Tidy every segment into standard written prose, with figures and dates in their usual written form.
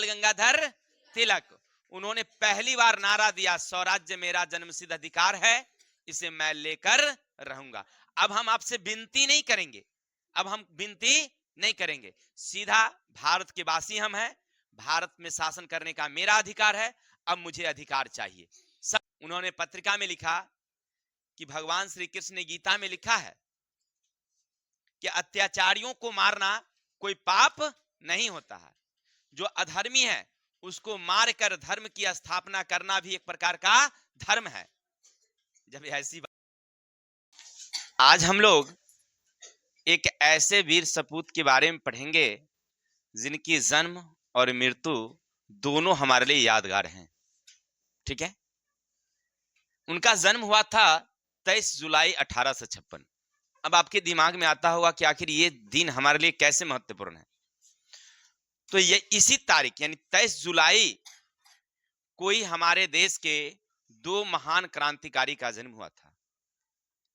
बाल गंगाधर तिलक। उन्होंने पहली बार नारा दिया, स्वराज्य मेरा जन्मसिद्ध अधिकार है, इसे मैं लेकर रहूंगा। अब हम आपसे विनती नहीं करेंगे, अब हम विनती नहीं करेंगे, सीधा भारत के वासी हम हैं, भारत में शासन करने का मेरा अधिकार है, अब मुझे अधिकार चाहिए। सब उन्होंने पत्रिका में लिखा कि भगवान श्री कृष्ण ने गीता में लिखा है कि अत्याचारियों को मारना कोई पाप नहीं होता है, जो अधर्मी है उसको मारकर धर्म की स्थापना करना भी एक प्रकार का धर्म है। जब ऐसी बात, आज हम लोग एक ऐसे वीर सपूत के बारे में पढ़ेंगे जिनकी जन्म और मृत्यु दोनों हमारे लिए यादगार हैं। ठीक है, उनका जन्म हुआ था 23 जुलाई 1856। अब आपके दिमाग में आता होगा कि आखिर ये दिन हमारे लिए कैसे महत्वपूर्ण है। तो ये इसी तारीख यानी 23 जुलाई कोई हमारे देश के दो महान क्रांतिकारी का जन्म हुआ था।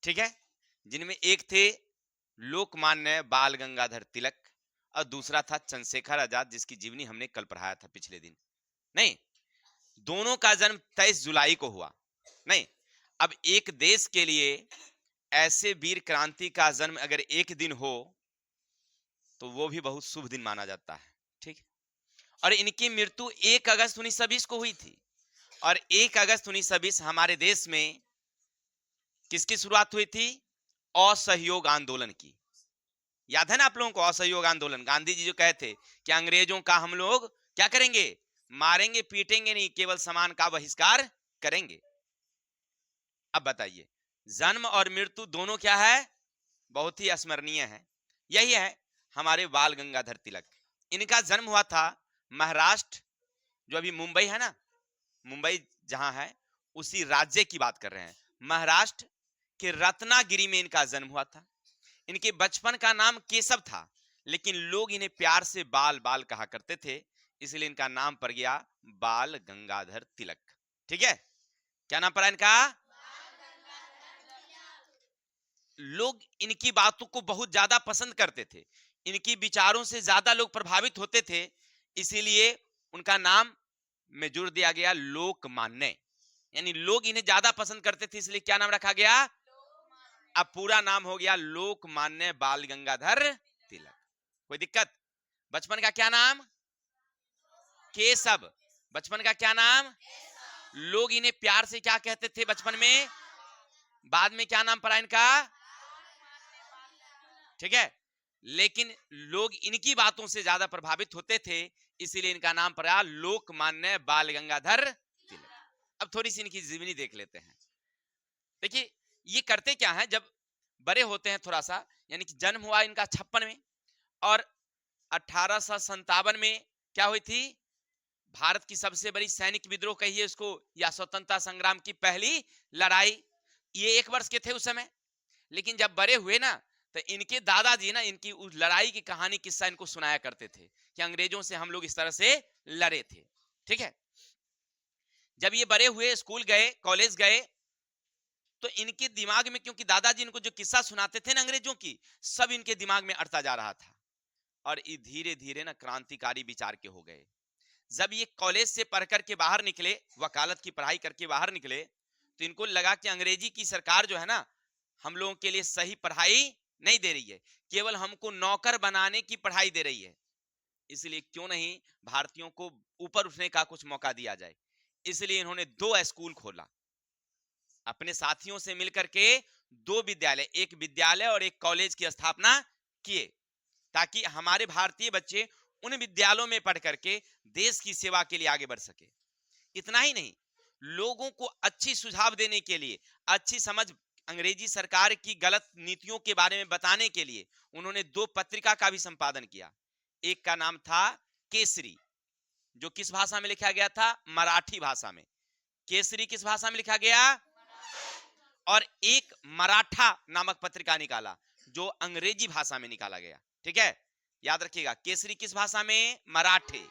ठीक है, जिनमें एक थे लोकमान्य बाल गंगाधर तिलक और दूसरा था चंद्रशेखर आजाद, जिसकी जीवनी हमने कल पढ़ाया था पिछले दिन। नहीं, दोनों का जन्म 23 जुलाई को हुआ। नहीं, अब एक देश के लिए ऐसे वीर क्रांति का जन्म अगर एक दिन हो तो वो भी बहुत शुभ दिन माना जाता है। ठीक, और इनकी मृत्यु 1 अगस्त 1920 को हुई थी। और 1 अगस्त 1920 हमारे देश में किसकी शुरुआत हुई थी? असहयोग आंदोलन की। याद है ना आप लोगों को असहयोग आंदोलन? गांधी जी जो कहे थे कि अंग्रेजों का हम लोग क्या करेंगे, मारेंगे पीटेंगे नहीं, केवल सामान का बहिष्कार करेंगे। अब बताइए, जन्म और मृत्यु दोनों क्या है? बहुत ही स्मरणीय है। यही है हमारे बाल गंगाधर तिलक। इनका जन्म हुआ था महाराष्ट्र, जो अभी मुंबई है ना, मुंबई जहां है उसी राज्य की बात कर रहे हैं। महाराष्ट्र के रत्नागिरी में इनका जन्म हुआ था। इनके बचपन का नाम केशव था, लेकिन लोग इन्हें प्यार से बाल बाल कहा करते थे, इसलिए इनका नाम पड़ गया बाल गंगाधर तिलक। ठीक है, क्या नाम पड़ा इनका? लोग इनकी बातों को बहुत ज्यादा पसंद करते थे, इनकी विचारों से ज्यादा लोग प्रभावित होते थे, इसीलिए उनका नाम में जोड़ दिया गया लोकमान्य। यानी लोग इन्हें ज्यादा पसंद करते थे, इसलिए क्या नाम रखा गया? अब पूरा नाम हो गया लोकमान्य बाल गंगाधर तिलक। कोई दिक्कत? बचपन का क्या नाम? केशव। बचपन का क्या नाम? लोग इन्हें प्यार से क्या कहते थे बचपन में? बाद में क्या नाम पड़ा इनका? ठीक है, लेकिन लोग इनकी बातों से ज्यादा प्रभावित होते थे, इसीलिए इनका नाम पड़ा लोकमान्य बाल गंगाधर तिलक। अब थोड़ी सी इनकी जीवनी देख लेते हैं। देखिए, ये करते क्या है, जब बड़े होते हैं थोड़ा सा, यानी कि जन्म हुआ इनका 56 में और 1857 में क्या हुई थी? भारत की सबसे बड़ी सैनिक विद्रोह कहिए इसको या स्वतंत्रता संग्राम की पहली लड़ाई। ये 1 वर्ष के थे उस समय, लेकिन जब बड़े हुए ना तो इनके दादाजी ना इनकी उस लड़ाई की कहानी किस्सा इनको सुनाया करते थे कि अंग्रेजों से हम लोग इस तरह से लड़े थे। ठीक है, जब ये बड़े हुए, स्कूल गए, कॉलेज गए, तो इनके दिमाग में, क्योंकि दादाजी इनको जो किस्सा सुनाते थे ना अंग्रेजों की, सब इनके दिमाग में अड़ता जा रहा था और ये धीरे धीरे ना क्रांतिकारी विचार के हो गए। जब ये कॉलेज से पढ़ करके बाहर निकले, वकालत की पढ़ाई करके बाहर निकले, तो इनको लगा कि अंग्रेजी की सरकार जो है ना हम लोगों के लिए सही पढ़ाई नहीं दे रही है, केवल हमको नौकर बनाने की पढ़ाई दे रही है, इसलिए क्यों नहीं भारतीयों को ऊपर उठने का कुछ मौका दिया जाए। इसलिए इन्होंने 2 स्कूल खोला, अपने साथियों से मिलकर के 2 विद्यालय, एक विद्यालय और एक कॉलेज की स्थापना किए, ताकि हमारे भारतीय बच्चे उन विद्यालयों में पढ़ करके देश की सेवा के लिए आगे बढ़ सके। इतना ही नहीं, लोगों को अच्छी सुझाव देने के लिए, अच्छी समझ अंग्रेजी सरकार की गलत नीतियों के बारे में बताने के लिए उन्होंने 2 पत्रिका का भी संपादन किया। एक का नाम था केसरी, जो किस भाषा में लिखा गया था? मराठी भाषा में। केसरी किस भाषा में लिखा गया? और एक मराठा नामक पत्रिका निकाला, जो अंग्रेजी भाषा में निकाला गया। ठीक है, याद रखिएगा, केसरी किस भाषा में? मराठी।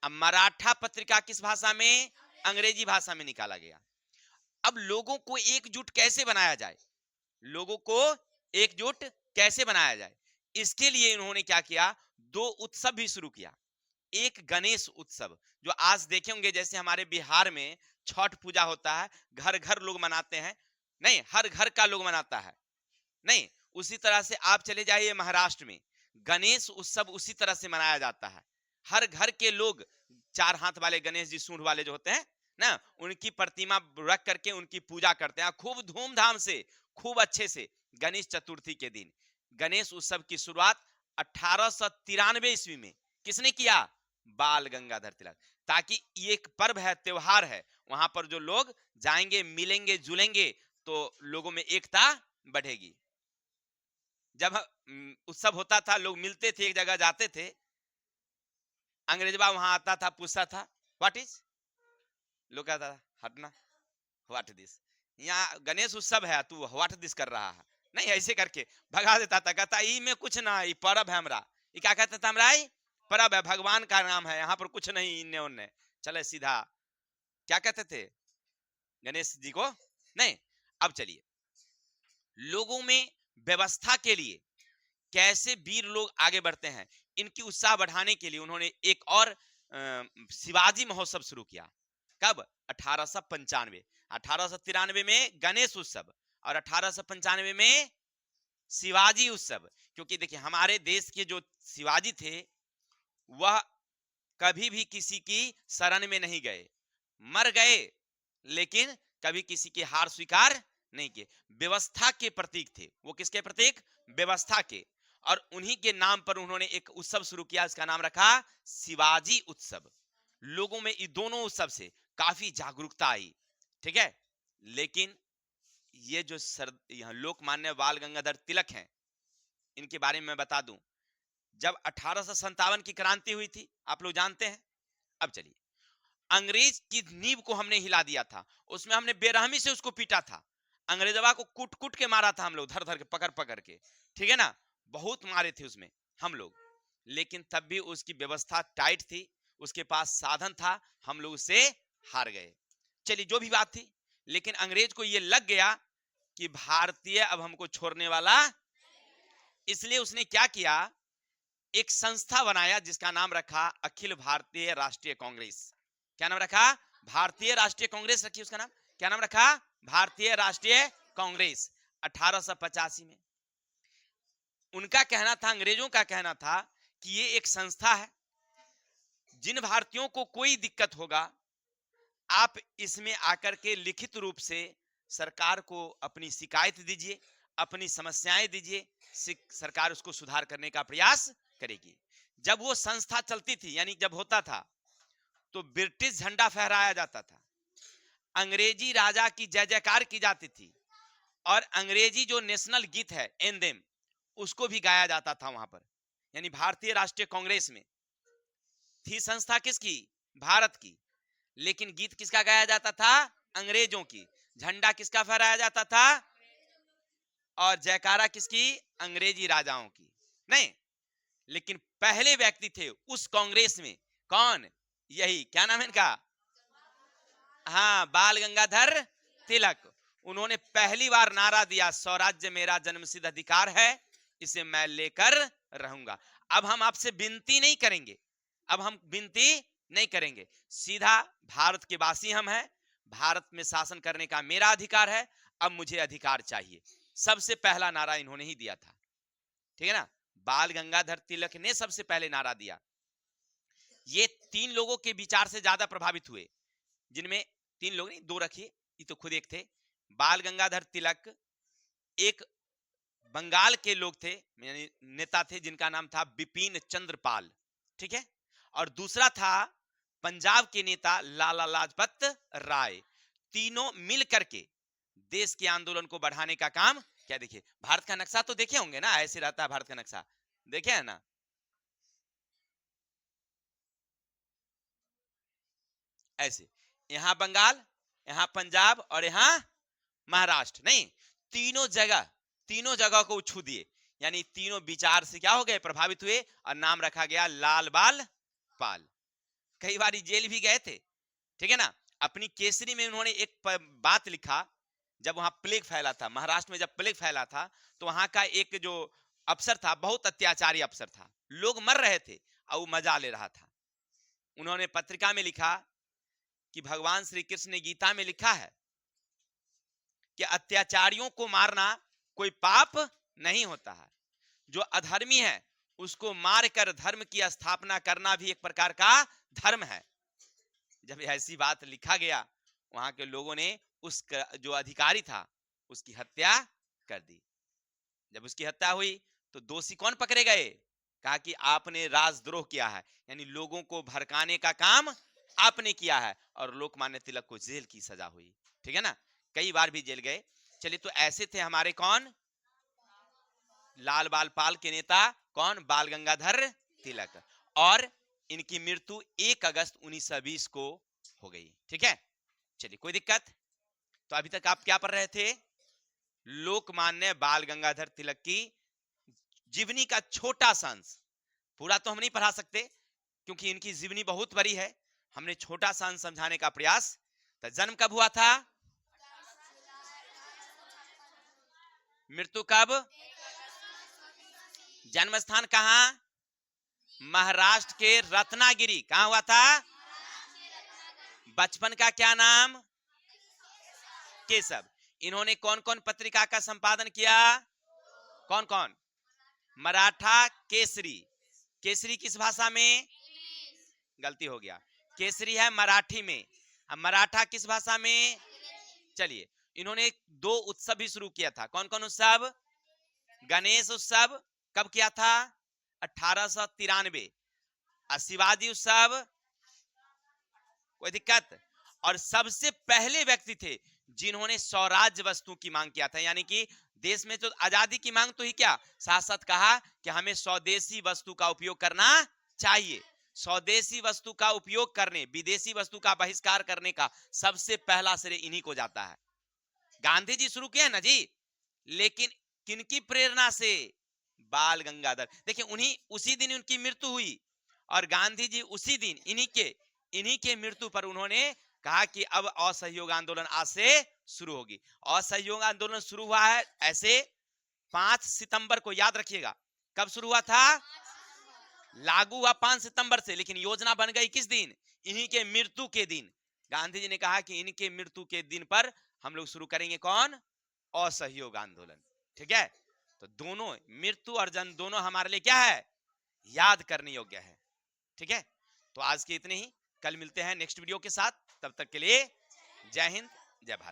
अब मराठा पत्रिका किस भाषा में? अंग्रेजी भाषा में निकाला गया। अब लोगों को एकजुट कैसे बनाया जाए, लोगों को एकजुट कैसे बनाया जाए, इसके लिए इन्होंने क्या किया? 2 उत्सव भी शुरू किया। एक गणेश उत्सव जो आज देखे होंगे, जैसे हमारे बिहार में छठ पूजा होता है, घर घर लोग मनाते हैं, नहीं हर घर का लोग मनाता है, नहीं उसी तरह से आप चले जाइए महाराष्ट्र में गणेश उत्सव उसी तरह से मनाया जाता है। हर घर के लोग चार हाथ वाले गणेश जी, सूंड वाले जो होते हैं ना, उनकी प्रतिमा रख करके उनकी पूजा करते हैं खूब धूमधाम से, खूब अच्छे से। गणेश चतुर्थी के दिन गणेश उत्सव की शुरुआत 1893 ईस्वी में किसने किया? बाल गंगाधर तिलक। ताकि ये एक पर्व है, त्योहार है, वहां पर जो लोग जाएंगे, मिलेंगे, जुलेंगे, तो लोगों में एकता बढ़ेगी। जब उत्सव होता था, लोग मिलते थे, एक जगह जाते थे, अंग्रेजवा वहां आता था, पूछता था व्हाट इज, लोग कहता था हटना, व्हाट दिस, यहाँ गणेश उत्सव है, तू व्हाट दिस कर रहा है, नहीं ऐसे करके भगा देता था। कहता ई में कुछ ना, ये पर्व है हमरा। ये क्या कहता था हमरा? पर्व है, भगवान का नाम है, यहाँ पर कुछ नहीं इन्ने उन्ने, चले सीधा क्या कहते थे गणेश जी को, नहीं। अब चलिए, लोगों में व्यवस्था के लिए कैसे वीर लोग आगे बढ़ते हैं, इनकी उत्साह बढ़ाने के लिए उन्होंने एक और शिवाजी महोत्सव शुरू किया। कब? 1895। 1893 में गणेश उत्सव और 1895 में शिवाजी उत्सव। क्योंकि देखिए हमारे देश के जो शिवाजी थे वह कभी भी किसी की शरण में नहीं गए, मर गए लेकिन कभी किसी की हार स्वीकार नहीं किए, व्यवस्था के प्रतीक थे वो। किसके प्रतीक? व्यवस्था के। और उन्हीं के नाम पर उन्होंने एक उत्सव शुरू किया, इसका नाम रखा शिवाजी उत्सव। लोगों में इन दोनों उत्सव से काफी जागरूकता आई, ठीक है। लेकिन ये जो यहाँ लोकमान्य बाल गंगाधर तिलक हैं, इनके बारे में मैं बता दूं, जब 1857 की क्रांति हुई थी, आप लोग जानते हैं। अब चलिए, अंग्रेज की नींव को हमने हिला दिया था, उसमें हमने बेरहमी से उसको पीटा था, अंग्रेजवा को कूट कूट के मारा था हम लोग, धर धर के पकड़ पकड़ के, ठीक है ना, बहुत मारे थे उसमें हम लोग। लेकिन तब भी उसकी व्यवस्था टाइट थी, उसके पास साधन था, हम लोग उससे हार गए। चलिए जो भी बात थी, लेकिन अंग्रेज को यह लग गया कि भारतीय अब हमको छोड़ने वाला, इसलिए उसने क्या किया, एक संस्था बनाया जिसका नाम रखा अखिल भारतीय राष्ट्रीय कांग्रेस। क्या नाम रखा? भारतीय राष्ट्रीय कांग्रेस रखी उसका नाम। क्या नाम रखा? भारतीय राष्ट्रीय कांग्रेस। 1885 में उनका कहना था, अंग्रेजों का कहना था कि ये एक संस्था है, जिन भारतीयों को कोई दिक्कत होगा आप इसमें आकर के लिखित रूप से सरकार को अपनी शिकायत दीजिए, अपनी समस्याएं दीजिए, सरकार उसको सुधार करने का प्रयास करेगी। जब वो संस्था चलती थी, यानी जब होता था, तो ब्रिटिश झंडा फहराया जाता था, अंग्रेजी राजा की जय जयकार की जाती थी, और अंग्रेजी जो नेशनल गीत है एंथेम, उसको भी गाया जाता था वहां पर। यानी भारतीय राष्ट्रीय कांग्रेस में थी संस्था किसकी? भारत की। लेकिन गीत किसका गाया जाता था? अंग्रेजों की। झंडा किसका फहराया जाता था? और जयकारा किसकी? अंग्रेजी राजाओं की। नहीं, लेकिन पहले व्यक्ति थे उस कांग्रेस में, कौन? यही, क्या नाम है इनका? हाँ, बाल गंगाधर तिलक। उन्होंने पहली बार नारा दिया, स्वराज्य मेरा जन्मसिद्ध अधिकार है, इसे मैं लेकर रहूंगा। अब हम आपसे विनती नहीं करेंगे, अब हम विनती नहीं करेंगे, सीधा भारत के वासी हम हैं, भारत में शासन करने का मेरा अधिकार है, अब मुझे अधिकार चाहिए। सबसे पहला नारा इन्होंने ही दिया था, ठीक है ना। बाल गंगाधर तिलक ने सबसे पहले नारा दिया। ये तीन लोगों के विचार से ज्यादा प्रभावित हुए, जिनमें तीन लोग नहीं, दो रखिए, ये तो खुद एक थे। बाल गंगाधर तिलक एक बंगाल के लोग थे, यानी नेता थे, जिनका नाम था बिपिन चंद्र पाल, ठीक है। और दूसरा था पंजाब के नेता लाला लाजपत राय। तीनों मिल करके देश के आंदोलन को बढ़ाने का काम क्या। देखिए भारत का नक्शा तो देखे होंगे ना, ऐसे रहता है भारत का नक्शा, देखे है ना। ऐसे, यहां बंगाल, यहां पंजाब और यहां महाराष्ट्र। नहीं, तीनों जगह को छू दिए, यानी तीनों विचार से क्या हो गए, प्रभावित हुए, और नाम रखा गया लाल बाल पाल। कई बार जेल भी गए थे, ठीक है ना। अपनी केसरी में उन्होंने एक बात लिखा, जब वहां प्लेग फैला था, महाराष्ट्र में जब प्लेग फैला था, तो वहां का एक जो अफसर था, बहुत अत्याचारी अफसर था, लोग मर रहे थे और वो मजा ले रहा था, उन्होंने पत्रिका में लिखा कि भगवान श्री कृष्ण ने गीता में लिखा है कि अत्याचारियों को मारना कोई पाप नहीं होता है, जो अधर्मी है उसको मारकर धर्म की स्थापना करना भी एक प्रकार का धर्म है। जब ऐसी बात लिखा गया, वहां के लोगों ने उस जो अधिकारी था उसकी हत्या कर दी। जब उसकी हत्या हुई तो दोषी कौन पकड़े गए? कहा कि आपने राजद्रोह किया है, यानी लोगों को भड़काने का काम आपने किया है, और लोकमान्य तिलक को जेल की सजा हुई। ठीक है ना, कई बार भी जेल गए। चलिए, तो ऐसे थे हमारे कौन? लाल बाल पाल के नेता कौन? बाल गंगाधर तिलक। और इनकी मृत्यु 1 अगस्त 1920 को हो गई। ठीक है, चलिए, कोई दिक्कत? तो अभी तक आप क्या पढ़ रहे थे? लोकमान्य बाल गंगाधर तिलक की जीवनी का छोटा सा अंश। पूरा तो हम नहीं पढ़ा सकते क्योंकि इनकी जीवनी बहुत बड़ी है, हमने छोटा सा अंश समझाने का प्रयास। तो जन्म कब हुआ था? मृत्यु कब? जन्म स्थान कहां? महाराष्ट्र के रत्नागिरी। कहां हुआ था? बचपन का क्या नाम? केशव। इन्होंने कौन कौन पत्रिका का संपादन किया? कौन कौन? मराठा केसरी। केसरी किस भाषा में? गलती हो गया, केसरी है मराठी में, अब मराठा किस भाषा में? चलिए, इन्होंने 2 उत्सव भी शुरू किया था। कौन कौन उत्सव? गणेश उत्सव कब किया था? 1893। शिवाजी उत्सव। कोई दिक्कत? और सबसे पहले व्यक्ति थे जिन्होंने स्वराज्य वस्तु की मांग किया था, यानी कि देश में तो आजादी की मांग तो ही क्या, साथ साथ कहा कि हमें स्वदेशी वस्तु का उपयोग करना चाहिए। स्वदेशी वस्तु का उपयोग करने, विदेशी वस्तु का बहिष्कार करने का सबसे पहला श्रेय इन्हीं को जाता है। गांधी जी शुरू किए ना जी, लेकिन किनकी प्रेरणा से? बाल गंगाधर। देखिए, उन्हीं उसी दिन उनकी मृत्यु हुई, और गांधी जी उसी दिन इन्हीं के मृत्यु पर उन्होंने कहा कि अब असहयोग आंदोलन आज से शुरू होगी। असहयोग आंदोलन शुरू हुआ है ऐसे 5 सितंबर को, याद रखिएगा। कब शुरू हुआ था? लागू हुआ 5 सितंबर से, लेकिन योजना बन गई किस दिन? इन्हीं के मृत्यु के दिन। गांधी जी ने कहा कि इनके मृत्यु के दिन पर हम लोग शुरू करेंगे कौन? असहयोग आंदोलन। ठीक है, तो दोनों मृत्यु और जन्म दोनों हमारे लिए क्या है? याद करने योग्य है। ठीक है, तो आज के इतने ही, कल मिलते हैं नेक्स्ट वीडियो के साथ। तब तक के लिए जय हिंद, जय भारत।